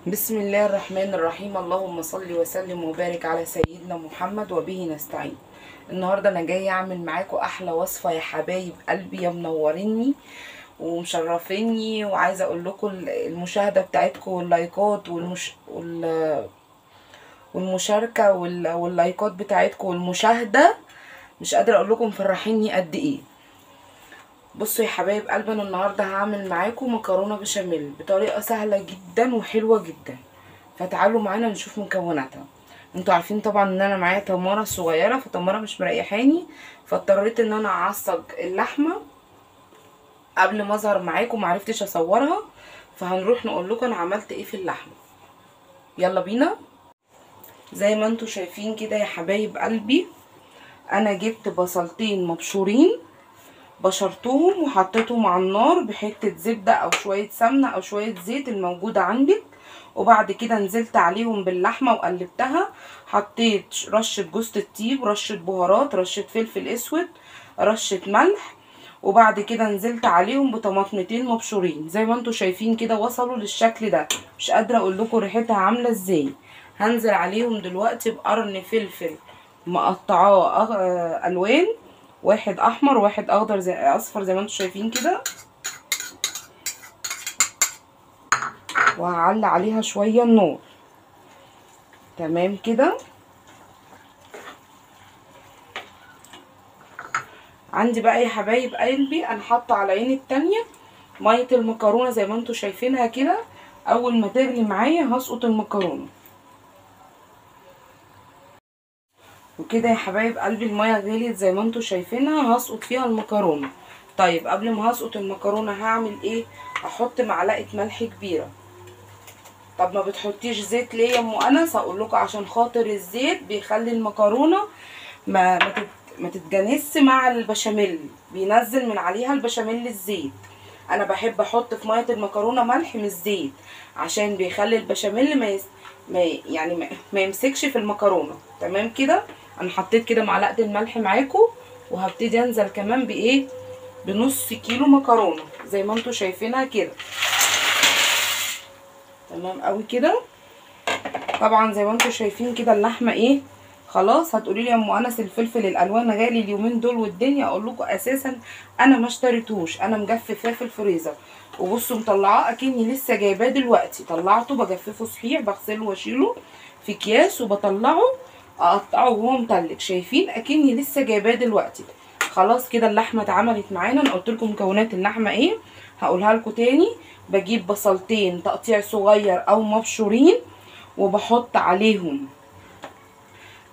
بسم الله الرحمن الرحيم. اللهم صل وسلم وبارك على سيدنا محمد وبه نستعين. النهارده انا جايه اعمل معاكم احلى وصفه يا حبايب قلبي، يا منوريني ومشرفيني، وعايزه اقول لكم المشاهده بتاعتكم واللايكات والمشاركه واللايكات بتاعتكم والمشاهده، مش قادره اقول لكم فرحيني قد ايه. بصوا يا حبايب قلبي، انا النهارده هعمل معاكم مكرونه بشاميل بطريقه سهله جدا وحلوه جدا، فتعالوا معانا نشوف مكوناتها. انتوا عارفين طبعا ان انا معايا تماره صغيره، فتماره مش مريحاني، فاضطريت ان انا اعصج اللحمه قبل ما اظهر معاكم، معرفتش اصورها، فهنروح نقول لكم انا عملت ايه في اللحمه. يلا بينا. زي ما انتوا شايفين كده يا حبايب قلبي، انا جبت بصلتين مبشورين، بشرتهم وحطيتهم على النار بحته زبده او شويه سمنه او شويه زيت الموجوده عندك، وبعد كده نزلت عليهم باللحمه وقلبتها. حطيت رشه جوز الطيب، رشه بهارات، رشه فلفل اسود، رشه ملح، وبعد كده نزلت عليهم بطماطمتين مبشورين. زي ما انتوا شايفين كده وصلوا للشكل ده، مش قادره اقول لكم ريحتها عامله ازاي. هنزل عليهم دلوقتي بقرن فلفل مقطعاه الوان، واحد احمر واحد اخضر زي اصفر زي ما انتوا شايفين كده، وهعلي عليها شويه النار. تمام كده. عندي بقى يا حبايب قلبي انا حاطه على عين التانية ميه المكرونه زي ما انتوا شايفينها كده. اول ما تغلي معايا هسقط المكرونه وكده يا حبايب قلبي. الميه غليت زي ما انتوا شايفينها، هسقط فيها المكرونه. طيب قبل ما هسقط المكرونه هعمل ايه؟ هحط معلقه ملح كبيره. طب ما بتحطيش زيت ليه يا ام انس؟ هقول لكم عشان خاطر الزيت بيخلي المكرونه ما تتجانسش مع البشاميل، بينزل من عليها البشاميل الزيت. انا بحب احط في ميه المكرونه ملح مش زيت، عشان بيخلي البشاميل ما يمسكش في المكرونه. تمام كده. انا حطيت كده معلقه الملح معاكم، وهبتدي انزل كمان بايه، بنص كيلو مكرونه زي ما انتوا شايفينها كده. تمام قوي كده. طبعا زي ما انتوا شايفين كده اللحمه ايه، خلاص. هتقولي لي يا ام انس الفلفل الالوان غالي اليومين دول والدنيا، اقول لكم اساسا انا ما اشتريتوش، انا مجففاه في الفريزر. وبصوا مطلعاه اكني لسه جايباه دلوقتي، طلعته بجففه صحيح، بغسله واشيله في اكياس وبطلعه اقطعه وهو متلج، شايفين اكني لسه جايباه دلوقتي. خلاص كده اللحمه اتعملت معانا. انا قلت لكم مكونات اللحمه ايه، هقولها لكم تاني. بجيب بصلتين تقطيع صغير او مبشورين، وبحط عليهم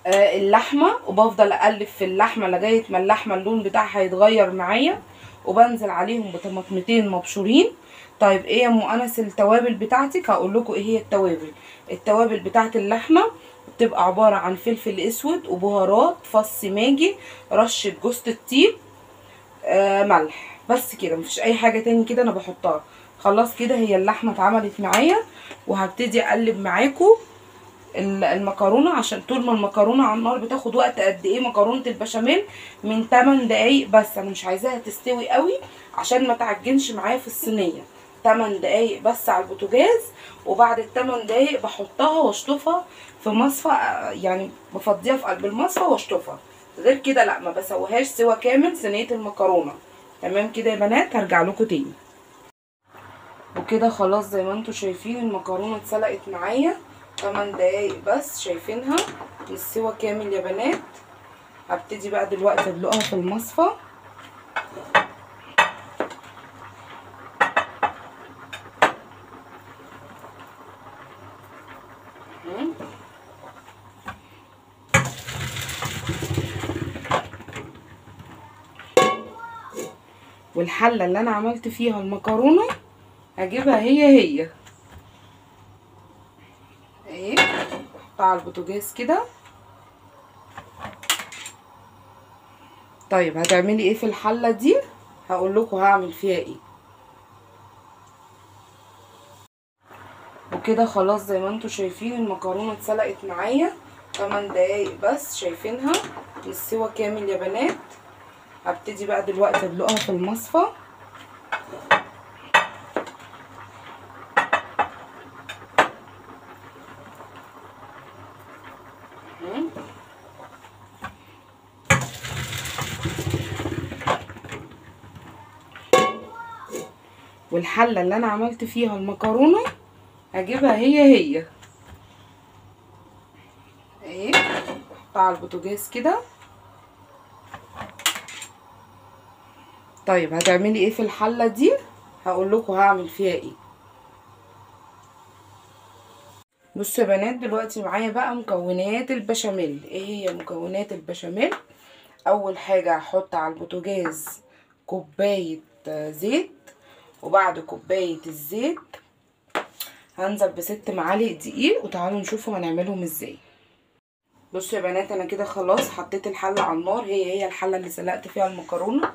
اللحمه، وبفضل اقلب في اللحمه لغايه ما اللحمه اللون بتاعها يتغير معايا، وبنزل عليهم بطماطمتين مبشورين. طيب ايه يا ام انس التوابل بتاعتك؟ هقول لكم ايه هي التوابل. التوابل بتاعت اللحمه بتبقى عباره عن فلفل اسود وبهارات، فص ماجي، رشه جوز الطيب، ملح، بس كده، مفيش اي حاجه تاني كده انا بحطها. خلاص كده هي اللحمه اتعملت معايا، وهبتدي اقلب معاكم المكرونه. عشان طول ما المكرونه على النار بتاخد وقت قد ايه مكرونه البشاميل؟ من 8 دقايق بس، انا مش عايزاها تستوي قوي عشان ما تعجنش معايا في الصينيه. 8 دقايق بس على البوتاجاز، وبعد ال8 دقايق بحطها واشطفها في مصفى، يعني بفضيها في قلب المصفى واشطفها. غير كده لا، ما بسويهاش سوا كامل صينيه المكرونه. تمام كده يا بنات، هرجع لكم تاني. وكده خلاص زي ما انتوا شايفين المكرونه اتسلقت معايا 8 دقايق بس، شايفينها مش سوا كامل يا بنات. هبتدي بقى دلوقتي ادلقها في المصفى. والحله اللي انا عملت فيها المكرونه هجيبها هي اهي، احطها على البوتاجاز كده. طيب هتعملي ايه في الحله دي؟ هقول لكم هعمل فيها ايه. وكده خلاص زي ما انتوا شايفين المكرونه اتسلقت معايا 8 دقايق بس، شايفينها مش سوا كامل يا بنات. هبتدي بقى دلوقتي ادلقها في المصفى. والحله اللي انا عملت فيها المكرونه هجيبها هي اهي، احطها على البوتاجاز كده. طيب هتعملي ايه في الحله دي؟ هقول لكم هعمل فيها ايه. بصوا يا بنات، دلوقتي معايا بقى مكونات البشاميل. ايه هي مكونات البشاميل؟ اول حاجه هحط على البوتاجاز كوبايه زيت، وبعد كوبايه الزيت هنزل ب6 معالق دقيق، وتعالوا نشوفوا هنعملهم ازاي. بصوا يا بنات، انا كده خلاص حطيت الحله على النار، هي الحله اللي سلقت فيها المكرونه.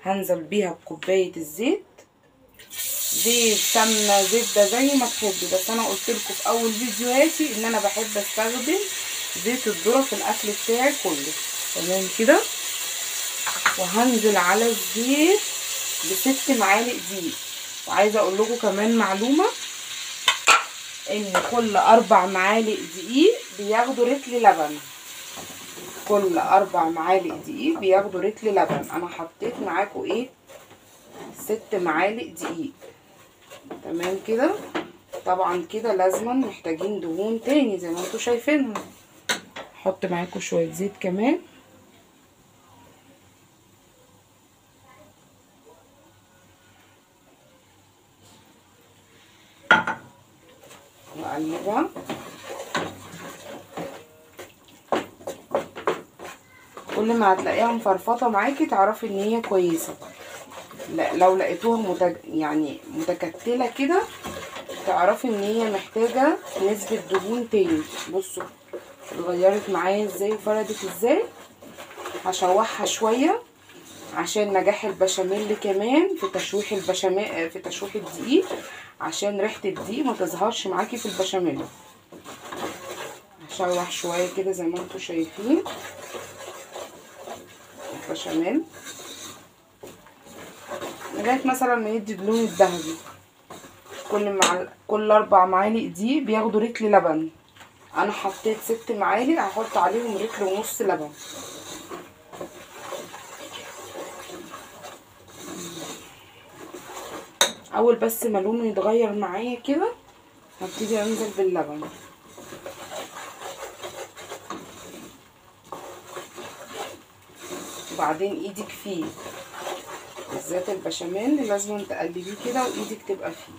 هنزل بيها بكوبايه الزيت، زيت سمنه زبده زي ما تحبي، بس انا قلت لكم في اول فيديوهاتي ان انا بحب استخدم زيت الذره في الاكل بتاعي كله. تمام كده. وهنزل على الزيت ب6 معالق دقيق. وعايزه اقول لكم كمان معلومه، ان كل 4 معالق دقيق بياخدوا رتل لبن. كل 4 معالق دقيق بياخدوا رتل لبن. انا حطيت معاكم ايه 6 معالق دقيق. تمام كده. طبعا كده لازما محتاجين دهون تاني زي ما انتوا شايفينها. احط معاكم شويه زيت كمان، واقلبها. كل ما هتلاقيها مفرفطه معاكي تعرفي ان هي كويسه. لا، لو لقيتوها يعني متكتله كده تعرفي ان هي محتاجه نسبه دهون تاني. بصوا اتغيرت معايا ازاي وفردت ازاي. هشوحها شويه عشان نجاح البشاميل، كمان في تشويح البشاميل في تشويح الدقيق، عشان ريحه الدقيق ما تظهرش معاكي في البشاميل. هشوح شويه كده زي ما انتوا شايفين البشاميل لغايه مثلا ما يدي اللون الذهبي. كل 4 معالق دي بياخدوا رتل لبن. انا حطيت 6 معالق، هحط عليهم رتل ونص لبن. اول بس ما لونه يتغير معايا كده هبتدي انزل باللبن. وبعدين ايدك فيه، بالذات البشاميل لازم تقلبيه كده وايدك تبقى فيه.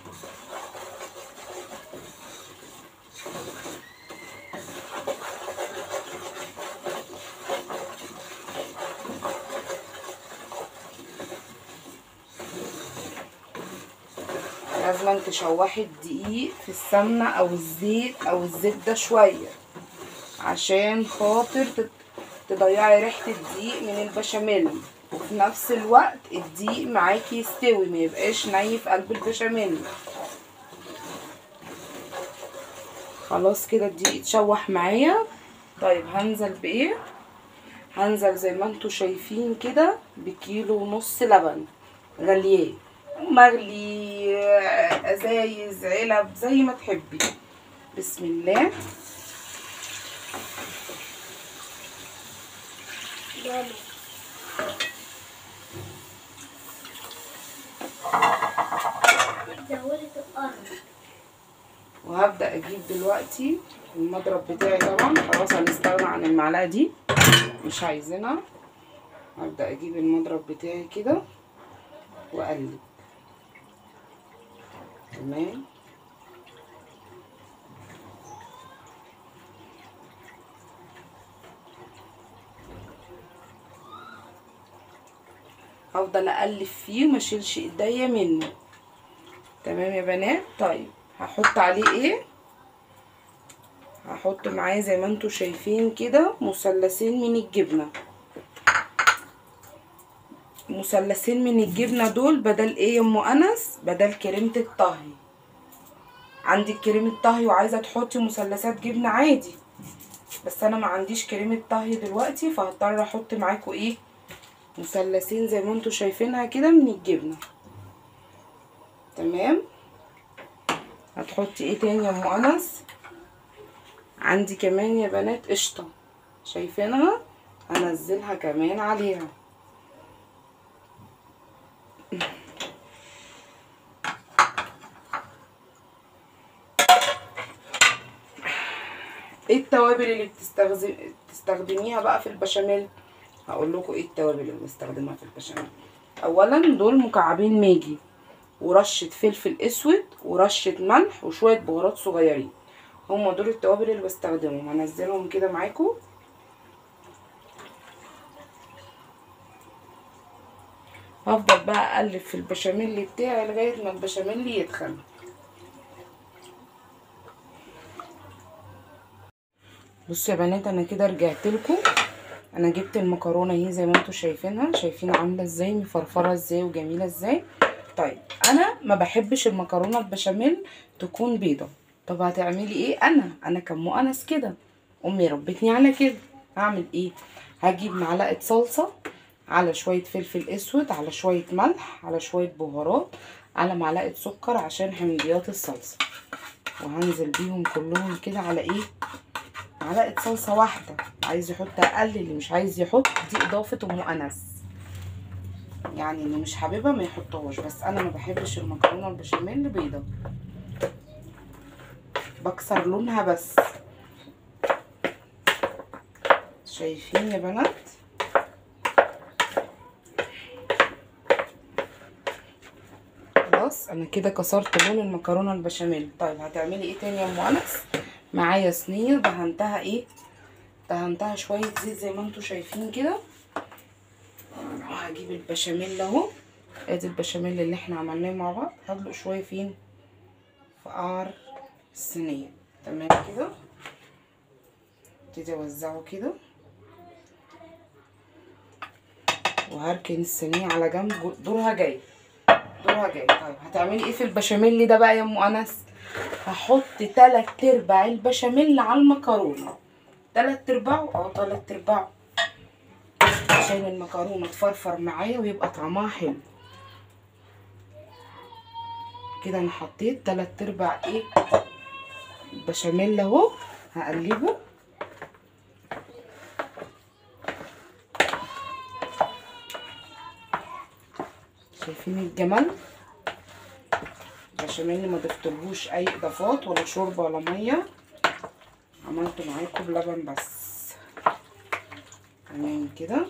لازم تشوحي الدقيق في السمنه او الزيت او الزبده شويه عشان خاطر تضيعي ريحه الدقيق من البشاميل، وفي نفس الوقت الدقيق معاكي يستوي ما يبقاش ني في قلب البشاميل. خلاص كده الدقيق اتشوح معايا. طيب هنزل بايه؟ هنزل زي ما انتوا شايفين كده بكيلو ونص لبن غلياه، مغلي، ازايز، علب، زي ما تحبي. بسم الله. وهبدأ اجيب دلوقتي المضرب بتاعي. طبعا خلاص هنستغنى عن المعلقة دي، مش عايزينها. هبدأ اجيب المضرب بتاعي كده واقلب. تمام. هفضل اقلب فيه وما اشيلش ايديا منه. تمام يا بنات. طيب هحط عليه ايه؟ هحط معاه زي ما انتوا شايفين كده مثلثين من الجبنه. مثلثين من الجبنه دول بدل ايه يا ام انس؟ بدل كريمه الطهي. عندك كريمه طهي وعايزه تحطي مثلثات جبنه عادي، بس انا ما عنديش كريمه طهي دلوقتي، فهضطر احط معاكم ايه مثلثين زي ما انتوا شايفينها كده من الجبنه. تمام. هتحطي ايه تاني يا ام انس؟ عندي كمان يا بنات قشطه، شايفينها؟ هنزلها كمان عليها. ايه التوابل اللي بتستخدميها بقى في البشاميل؟ هقول لكم ايه التوابل اللي بنستخدمها في البشاميل. اولا دول مكعبين ماجي ورشه فلفل اسود ورشه ملح وشويه بهارات صغيرين، هم دول التوابل اللي بستخدمهم. هنزلهم كده معاكم. هفضل بقى اقلب في البشاميل بتاعي لغايه ما البشاميل يتخن. بصوا يا بنات، انا كده رجعت لكم. انا جبت المكرونه اهي زي ما انتم شايفينها، شايفين عامله ازاي، مفرفره ازاي وجميله ازاي. طيب انا ما بحبش المكرونه البشاميل تكون بيضه. طب هتعملي ايه؟ انا كان مؤنس كده، امي ربتني على كده. هعمل ايه؟ هجيب معلقه صلصه، على شويه فلفل اسود، على شويه ملح، على شويه بهارات، على معلقه سكر عشان حمضيات الصلصه، وهنزل بيهم كلهم كده على ايه، معلقه صلصه واحده. عايز يحط اقل، اللي مش عايز يحط دي اضافه ام انس، يعني اللي مش حاببها ما يحطهاش. بس انا ما بحبش المكرونه البشاميل بيضه، بكسر لونها بس. شايفين يا بنات؟ خلاص انا كده كسرت لون المكرونه البشاميل. طيب هتعملي ايه تاني يا ام انس؟ معايا صينيه دهنتها ايه، دهنتها شويه زيت زي ما انتم شايفين كده. وهجيب البشاميل اهو، ادي البشاميل اللي احنا عملناه مع بعض. هدلق شويه فين؟ في قعر الصينيه. تمام كده، ابتدي اوزعه كده وهركن الصينيه على جنب. دورها جاي، دورها جاي. طيب هتعملي ايه في البشاميل ده بقى يا ام انس؟ هحط 3/4 البشاميل على المكرونه. 3/4، 3/4، عشان المكرونه تفرفر معايا ويبقى طعمها حلو. كده انا حطيت 3/4 ايه البشاميل اهو. هقلبه. شايفين الجمال؟ البشاميل ما ضفتلهوش اي اضافات ولا شوربه ولا ميه، عملته معاكم بلبن بس. تمام كده.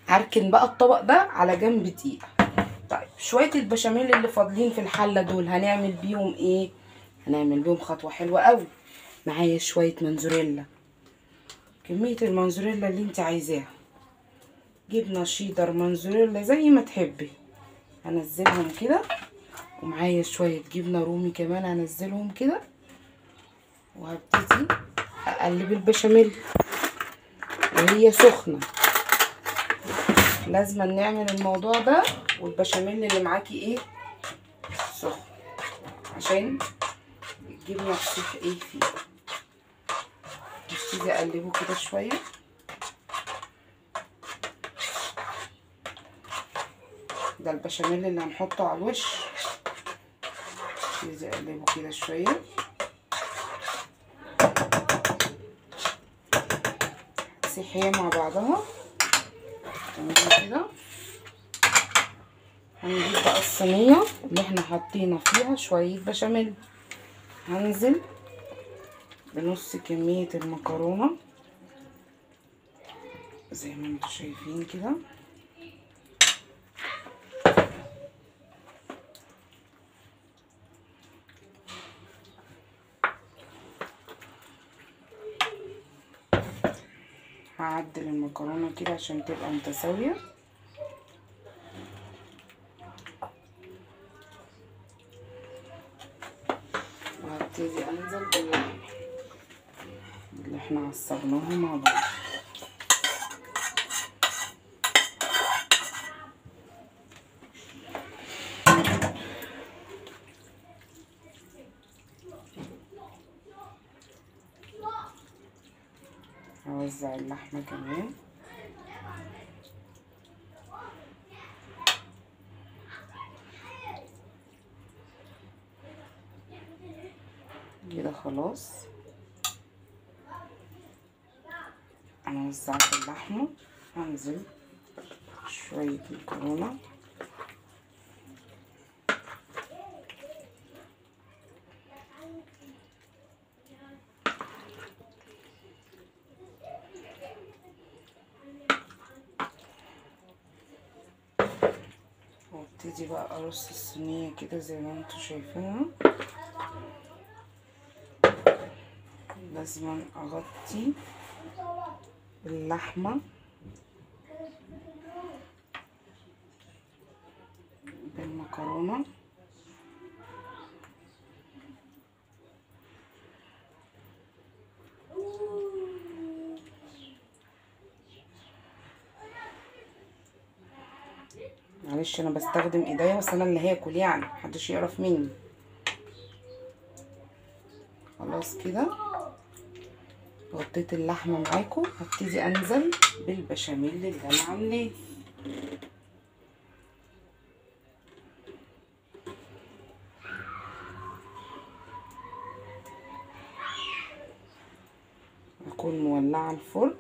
هركن بقى الطبق ده على جنب دقيقه. طيب شويه البشاميل اللي فاضلين في الحله دول هنعمل بيهم ايه؟ هنعمل بيهم خطوه حلوه قوي. معايا شويه موزاريلا، كميه الموزاريلا اللي انت عايزاها، جبنه شيدر، موزاريلا زي ما تحبي، هنزلهم كده. ومعايا شويه جبنه رومي كمان هنزلهم كده. وهبتدي اقلب البشاميل وهي سخنه. لازم نعمل الموضوع ده والبشاميل اللي معاكي ايه، سخن، عشان الجبنه تسيح ايه فيه. هبتدي اقلبه كده شويه. ده البشاميل اللي هنحطه على الوش. هبتدي اقلبه كده شويه. تسيح هي مع بعضها. تمام كده. هنجيب بقى الصينيه اللي احنا حاطين فيها شويه بشاميل. هنزل بنص كميه المكرونه زي ما انتم شايفين كده. هعدل المكرونه كده عشان تبقى متساويه. وهبتدي انزل باللحمه اللي احنا عصبناها مع بعض. هوزع اللحمه كمان. كده خلاص انا وزعت اللحمه. هنزل شويه مكرونه. هبتدي بقى ارص الصينيه كده زي ما انتوا شايفينها. لازم اغطي اللحمه بالمكرونه. معلش انا بستخدم ايديا بس انا اللي هاكل يعني محدش يعرف مني. خلاص كده غطيت اللحمه معاكم، هبتدي انزل بالبشاميل اللي انا عاملاه. اكون مولعه الفرن.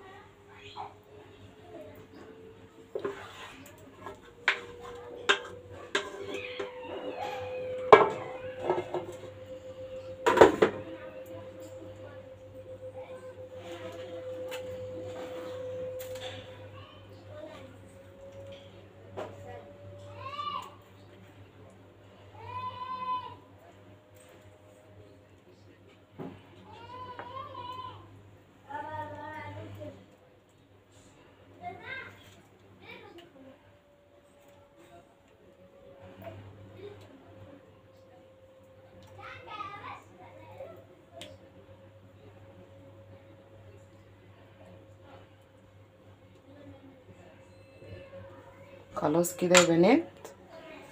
خلاص كده يا بنات،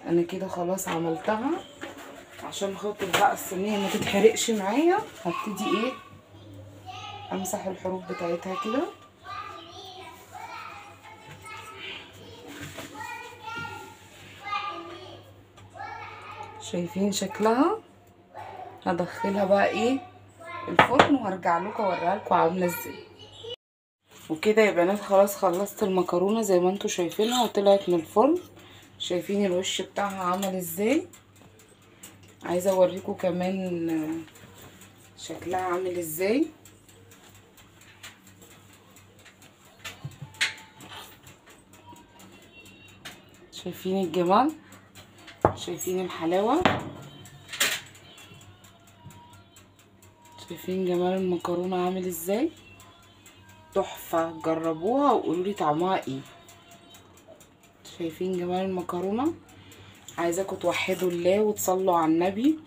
انا كده خلاص عملتها. عشان خاطر بقى الصينيه ما تتحرقش معايا هبتدي ايه امسح الحروف بتاعتها كده. شايفين شكلها؟ هدخلها بقى ايه الفرن وهرجع لكم اوريها لكم عامله ازاي. وكده يا بنات خلاص خلصت المكرونه زي ما انتوا شايفينها وطلعت من الفرن. شايفين الوش بتاعها عمل ازاي؟ عايزه اوريكم كمان شكلها عامل ازاي. شايفين الجمال؟ شايفين الحلاوه؟ شايفين جمال المكرونه عامل ازاي؟ تحفه. جربوها وقولوا لي طعمها ايه. شايفين جمال المكرونه؟ عايزاكم توحدوا الله وتصلوا على النبي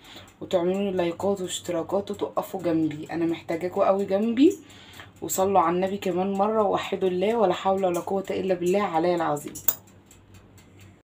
وتعملوا لي لايكات واشتراكات وتقفوا جنبي، انا محتاجاكم قوي جنبي. وصلوا على النبي كمان مره ووحدوا الله، ولا حول ولا قوه الا بالله علي العظيم.